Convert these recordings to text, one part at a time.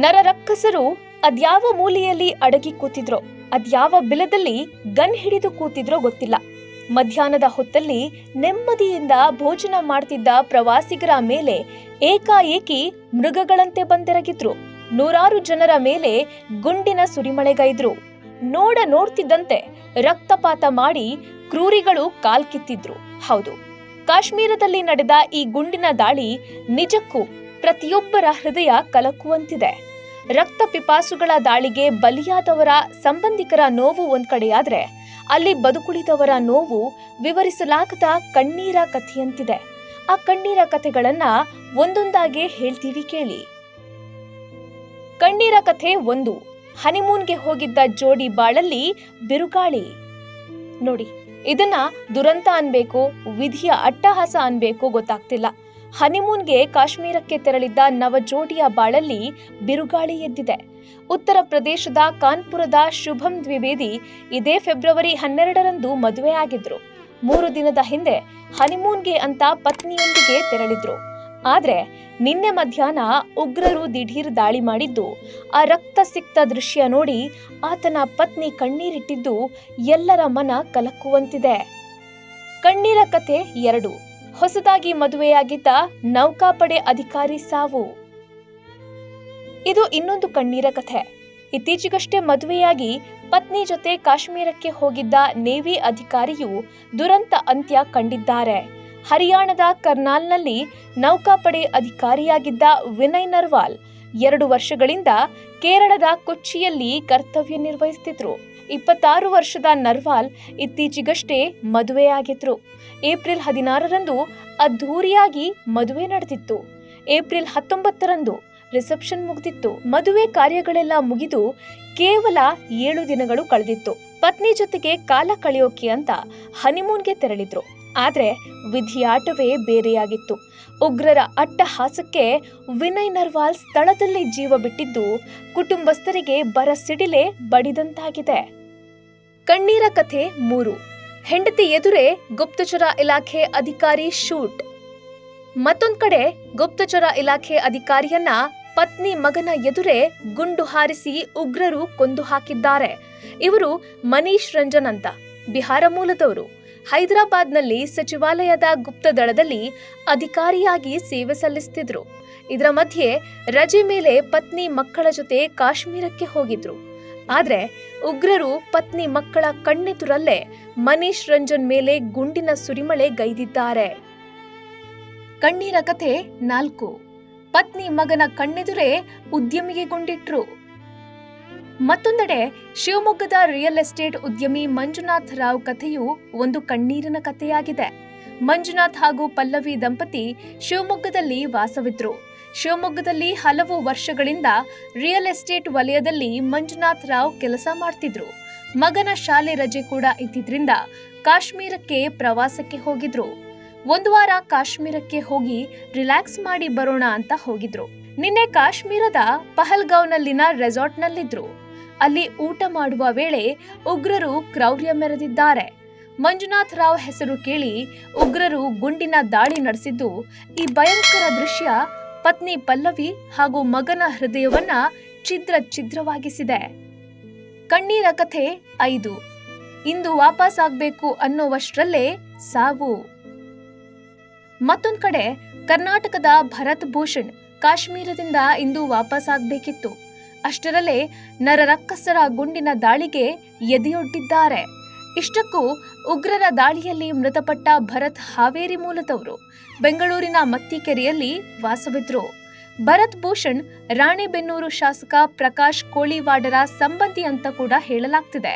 ನರರಕ್ಕಸರು ಅದ್ಯಾವ ಮೂಲೆಯಲ್ಲಿ ಅಡಗಿ ಕೂತಿದ್ರೋ, ಅದ್ಯಾವ ಬಿಲದಲ್ಲಿ ಗನ್ ಹಿಡಿದು ಕೂತಿದ್ರೋ ಗೊತ್ತಿಲ್ಲ. ಮಧ್ಯಾಹ್ನದ ಹೊತ್ತಲ್ಲಿ ನೆಮ್ಮದಿಯಿಂದ ಭೋಜನ ಮಾಡ್ತಿದ್ದ ಪ್ರವಾಸಿಗರ ಮೇಲೆ ಏಕಾಏಕಿ ಮೃಗಗಳಂತೆ ಬಂದೆರಗಿದ್ರು. ನೂರಾರು ಜನರ ಮೇಲೆ ಗುಂಡಿನ ಸುರಿಮಳೆಗೈದ್ರು. ನೋಡ್ತಿದ್ದಂತೆ ರಕ್ತಪಾತ ಮಾಡಿ ಕ್ರೂರಿಗಳು ಕಾಲ್ಕಿತ್ತಿದ್ರು. ಹೌದು, ಕಾಶ್ಮೀರದಲ್ಲಿ ನಡೆದ ಈ ಗುಂಡಿನ ದಾಳಿ ನಿಜಕ್ಕೂ ಪ್ರತಿಯೊಬ್ಬರ ಹೃದಯ ಕಲಕುವಂತಿದೆ. ರಕ್ತ ಪಿಪಾಸುಗಳ ದಾಳಿಗೆ ಬಲಿಯಾದವರ ಸಂಬಂಧಿಕರ ನೋವು ಒಂದ್ ಕಡೆಯಾದ್ರೆ, ಅಲ್ಲಿ ಬದುಕುಳಿದವರ ನೋವು ವಿವರಿಸಲಾಗದ ಕಣ್ಣೀರ ಕಥೆಯಂತಿದೆ. ಆ ಕಣ್ಣೀರ ಕಥೆಗಳನ್ನ ಒಂದೊಂದಾಗೆ ಹೇಳ್ತೀವಿ ಕೇಳಿ. ಕಣ್ಣೀರ ಕಥೆ 1. ಹನಿಮೂನ್ಗೆ ಹೋಗಿದ್ದ ಜೋಡಿ ಬಾಳಲ್ಲಿ ಬಿರುಗಾಳಿ. ನೋಡಿ, ಇದನ್ನ ದುರಂತ ಅನ್ಬೇಕು, ವಿಧಿಯ ಅಟ್ಟಹಾಸ ಅನ್ಬೇಕು ಗೊತ್ತಾಗ್ತಿಲ್ಲ. ಹನಿಮೂನ್ಗೆ ಕಾಶ್ಮೀರಕ್ಕೆ ತೆರಳಿದ್ದ ನವ ಜೋಡಿಯ ಬಾಳಲ್ಲಿ ಬಿರುಗಾಳಿ ಎದ್ದಿದೆ. ಉತ್ತರ ಪ್ರದೇಶದ ಕಾನ್ಪುರದ ಶುಭಂ ದ್ವಿವೇದಿ ಇದೇ ಫೆಬ್ರವರಿ 12ರಂದು ಮದುವೆ ಆಗಿದ್ರು. 3 ದಿನದ ಹಿಂದೆ ಹನಿಮೂನ್ಗೆ ಅಂತ ಪತ್ನಿಯೊಂದಿಗೆ ತೆರಳಿದ್ರು. ಆದ್ರೆ ನಿನ್ನೆ ಮಧ್ಯಾಹ್ನ ಉಗ್ರರು ದಿಢೀರ್ ದಾಳಿ ಮಾಡಿದ್ದು, ಆ ರಕ್ತ ಸಿಕ್ತ ದೃಶ್ಯ ನೋಡಿ ಆತನ ಪತ್ನಿ ಕಣ್ಣೀರಿಟ್ಟಿದ್ದು ಎಲ್ಲರ ಮನ ಕಲಕುವಂತಿದೆ. ಕಣ್ಣೀರ ಕಥೆ 2. ಹೊಸದಾಗಿ ಮದುವೆಯಾಗಿದ್ದ ನೌಕಾಪಡೆ ಅಧಿಕಾರಿ ಸಾವು. ಇದು ಇನ್ನೊಂದು ಕಣ್ಣೀರ ಕಥೆ. ಇತ್ತೀಚೆಗಷ್ಟೇ ಮದುವೆಯಾಗಿ ಪತ್ನಿ ಜೊತೆ ಕಾಶ್ಮೀರಕ್ಕೆ ಹೋಗಿದ್ದ ನೇವಿ ಅಧಿಕಾರಿಯು ದುರಂತ ಅಂತ್ಯ ಕಂಡಿದ್ದಾರೆ. ಹರಿಯಾಣದ ಕರ್ನಾಲ್ನಲ್ಲಿ ನೌಕಾಪಡೆ ಅಧಿಕಾರಿಯಾಗಿದ್ದ ವಿನಯ್ ನರ್ವಾಲ್ 2 ವರ್ಷಗಳಿಂದ ಕೇರಳದ ಕೊಚ್ಚಿಯಲ್ಲಿ ಕರ್ತವ್ಯ ನಿರ್ವಹಿಸುತ್ತಿದ್ರು. 26 ವರ್ಷದ ನರ್ವಾಲ್ ಇತ್ತೀಚೆಗಷ್ಟೇ ಮದುವೆಯಾಗಿದ್ರು. ಏಪ್ರಿಲ್ 16ರಂದು ಅದ್ಧೂರಿಯಾಗಿ ಮದುವೆ ನಡೆದಿತ್ತು. ಏಪ್ರಿಲ್ 19ರಂದು ರಿಸೆಪ್ಷನ್ ಮುಗಿದಿತ್ತು. ಮದುವೆ ಕಾರ್ಯಗಳೆಲ್ಲ ಮುಗಿದು ಕೇವಲ 7 ದಿನಗಳು ಕಳೆದಿತ್ತು. ಪತ್ನಿ ಜೊತೆಗೆ ಕಾಲ ಕಳೆಯೋಕೆ ಅಂತ ಹನಿಮೂನ್ಗೆ ತೆರಳಿದ್ರು. ಆದ್ರೆ ವಿಧಿಯಾಟವೇ ಬೇರೆಯಾಗಿತ್ತು. ಉಗ್ರರ ಅಟ್ಟಹಾಸಕ್ಕೆ ವಿನಯ್ ನರ್ವಾಲ್ ಸ್ಥಳದಲ್ಲಿ ಜೀವ ಬಿಟ್ಟಿದ್ದು ಕುಟುಂಬಸ್ಥರಿಗೆ ಬರಸಿಡಿಲೆ ಬಡಿದಂತಾಗಿದೆ. ಕಣ್ಣೀರ ಕಥೆ 3. ಹೆಂಡತಿ ಎದುರೇ ಗುಪ್ತಚರ ಇಲಾಖೆ ಅಧಿಕಾರಿ ಶೂಟ್. ಮತ್ತೊಂದ್ ಕಡೆ ಗುಪ್ತಚರ ಇಲಾಖೆ ಅಧಿಕಾರಿಯನ್ನ ಪತ್ನಿ ಮಗನ ಎದುರೇ ಗುಂಡು ಹಾರಿಸಿ ಉಗ್ರರು ಕೊಂದು ಹಾಕಿದ್ದಾರೆ. ಇವರು ಮನೀಶ್ ರಂಜನ್ ಅಂತ, ಬಿಹಾರ ಮೂಲದವರು. ಹೈದರಾಬಾದ್ನಲ್ಲಿ ಸಚಿವಾಲಯದ ಗುಪ್ತದಳದಲ್ಲಿ ಅಧಿಕಾರಿಯಾಗಿ ಸೇವೆ ಸಲ್ಲಿಸುತ್ತಿದ್ರು. ಇದರ ಮಧ್ಯೆ ರಜೆ ಮೇಲೆ ಪತ್ನಿ ಮಕ್ಕಳ ಜೊತೆ ಕಾಶ್ಮೀರಕ್ಕೆ ಹೋಗಿದ್ರು. ಆದ್ರೆ ಉಗ್ರರು ಪತ್ನಿ ಮಕ್ಕಳ ಕಣ್ಣೆದುರಲ್ಲೇ ಮನೀಶ್ ರಂಜನ್ ಮೇಲೆ ಗುಂಡಿನ ಸುರಿಮಳೆ ಗೈದಿದ್ದಾರೆ. ಕಣ್ಣೀರ ಕಥೆ 4. ಪತ್ನಿ ಮಗನ ಕಣ್ಣೆದುರೇ ಉದ್ಯಮಿಗೆ ಗುಂಡಿಟ್ರು. ಮತ್ತೊಂದೆಡೆ ಶಿವಮೊಗ್ಗದ ರಿಯಲ್ ಎಸ್ಟೇಟ್ ಉದ್ಯಮಿ ಮಂಜುನಾಥ್ ರಾವ್ ಕಥೆಯು ಒಂದು ಕಣ್ಣೀರಿನ ಕಥೆಯಾಗಿದೆ. ಮಂಜುನಾಥ್ ಹಾಗೂ ಪಲ್ಲವಿ ದಂಪತಿ ಶಿವಮೊಗ್ಗದಲ್ಲಿ ವಾಸವಿದ್ರು. ಶಿವಮೊಗ್ಗದಲ್ಲಿ ಹಲವು ವರ್ಷಗಳಿಂದ ರಿಯಲ್ ಎಸ್ಟೇಟ್ ವಲಯದಲ್ಲಿ ಮಂಜುನಾಥ್ ರಾವ್ ಕೆಲಸ ಮಾಡ್ತಿದ್ರು. ಮಗನ ಶಾಲೆ ರಜೆ ಕೂಡ ಇದ್ದಿದ್ರಿಂದ ಕಾಶ್ಮೀರಕ್ಕೆ ಪ್ರವಾಸಕ್ಕೆ ಹೋಗಿದ್ರು. 1 ವಾರ ಕಾಶ್ಮೀರಕ್ಕೆ ಹೋಗಿ ರಿಲ್ಯಾಕ್ಸ್ ಮಾಡಿ ಬರೋಣ ಅಂತ ಹೋಗಿದ್ರು. ನಿನ್ನೆ ಕಾಶ್ಮೀರದ ಪಹಲ್ಗಾವ್ನಲ್ಲಿನ ರೆಸಾರ್ಟ್ನಲ್ಲಿದ್ರು. ಅಲ್ಲಿ ಊಟ ಮಾಡುವ ವೇಳೆ ಉಗ್ರರು ಕ್ರೌರ್ಯ ಮೆರೆದಿದ್ದಾರೆ. ಮಂಜುನಾಥ್ ರಾವ್ ಹೆಸರು ಕೇಳಿ ಉಗ್ರರು ಗುಂಡಿನ ದಾಳಿ ನಡೆಸಿದ್ದು, ಈ ಭಯಂಕರ ದೃಶ್ಯ ಪತ್ನಿ ಪಲ್ಲವಿ ಹಾಗೂ ಮಗನ ಹೃದಯವನ್ನ ಛಿದ್ರವಾಗಿಸಿದೆ. ಕಣ್ಣೀರ ಕಥೆ 5. ಇಂದು ವಾಪಸ್ ಆಗ್ಬೇಕು ಅನ್ನೋವಷ್ಟರಲ್ಲೇ ಸಾವು. ಮತ್ತೊಂದ್ ಕಡೆ ಕರ್ನಾಟಕದ ಭರತ್ ಭೂಷಣ್ ಕಾಶ್ಮೀರದಿಂದ ಇಂದು ವಾಪಸ್ ಆಗ್ಬೇಕಿತ್ತು. ಅಷ್ಟರಲ್ಲೇ ನರರಕ್ಕಸರ ಗುಂಡಿನ ದಾಳಿಗೆ ಎದೆಯೊಡ್ಡಿದ್ದಾರೆ. ಇಷ್ಟಕ್ಕೂ ಉಗ್ರರ ದಾಳಿಯಲ್ಲಿ ಮೃತಪಟ್ಟ ಭರತ್ ಹಾವೇರಿ ಮೂಲದವರು. ಬೆಂಗಳೂರಿನ ಮತ್ತಿಕೆರೆಯಲ್ಲಿ ವಾಸವಿದ್ರು. ಭರತ್ ಭೂಷಣ್ ರಾಣೆಬೆನ್ನೂರು ಶಾಸಕ ಪ್ರಕಾಶ್ ಕೋಳಿವಾಡರ ಸಂಬಂಧಿ ಅಂತ ಕೂಡ ಹೇಳಲಾಗ್ತಿದೆ.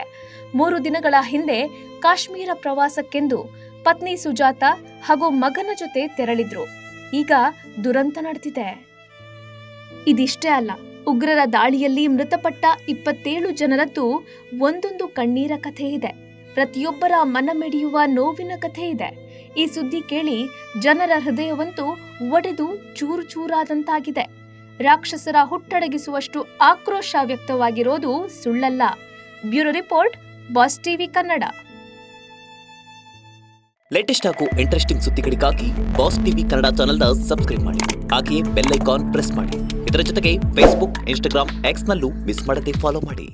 3 ದಿನಗಳ ಹಿಂದೆ ಕಾಶ್ಮೀರ ಪ್ರವಾಸಕ್ಕೆಂದು ಪತ್ನಿ ಸುಜಾತ ಹಾಗೂ ಮಗನ ಜೊತೆ ತೆರಳಿದ್ರು. ಈಗ ದುರಂತ ನಡೆದಿದೆ. ಇದಿಷ್ಟೇ ಅಲ್ಲ, ಉಗ್ರರ ದಾಳಿಯಲ್ಲಿ ಮೃತಪಟ್ಟ 27 ಜನರದ್ದು ಒಂದೊಂದು ಕಣ್ಣೀರ ಕಥೆ ಇದೆ. ಪ್ರತಿಯೊಬ್ಬರ ಮನಮೆಡಿಯುವ ನೋವಿನ ಕಥೆ ಇದೆ. ಈ ಸುದ್ದಿ ಕೇಳಿ ಜನರ ಹೃದಯವಂತೂ ಒಡೆದು ಚೂರು ಚೂರಾದಂತಾಗಿದೆ. ರಾಕ್ಷಸರ ಹುಟ್ಟಡಗಿಸುವಷ್ಟು ಆಕ್ರೋಶ ವ್ಯಕ್ತವಾಗಿರೋದು ಸುಳ್ಳಲ್ಲ. Bureau report, boss TV Kannada. Latest ಹಾಗೂ ಇಂಟ್ರೆಸ್ಟಿಂಗ್ ಸುದ್ದಿಗಳಿಗಾಗಿ ಬಾಸ್ ಟಿವಿ ಕನ್ನಡ ಚಾನೆಲ್ನ ಸಬ್ಸ್ಕ್ರೈಬ್ ಮಾಡಿ. ಹಾಗೆಯೇ ಬೆಲ್ ಐಕಾನ್ ಪ್ರೆಸ್ ಮಾಡಿ. ಇದರ ಜೊತೆಗೆ ಫೇಸ್ಬುಕ್, ಇನ್ಸ್ಟಾಗ್ರಾಮ್, ಎಕ್ಸ್ನಲ್ಲೂ ಮಿಸ್ ಮಾಡದೆ ಫಾಲೋ ಮಾಡಿ.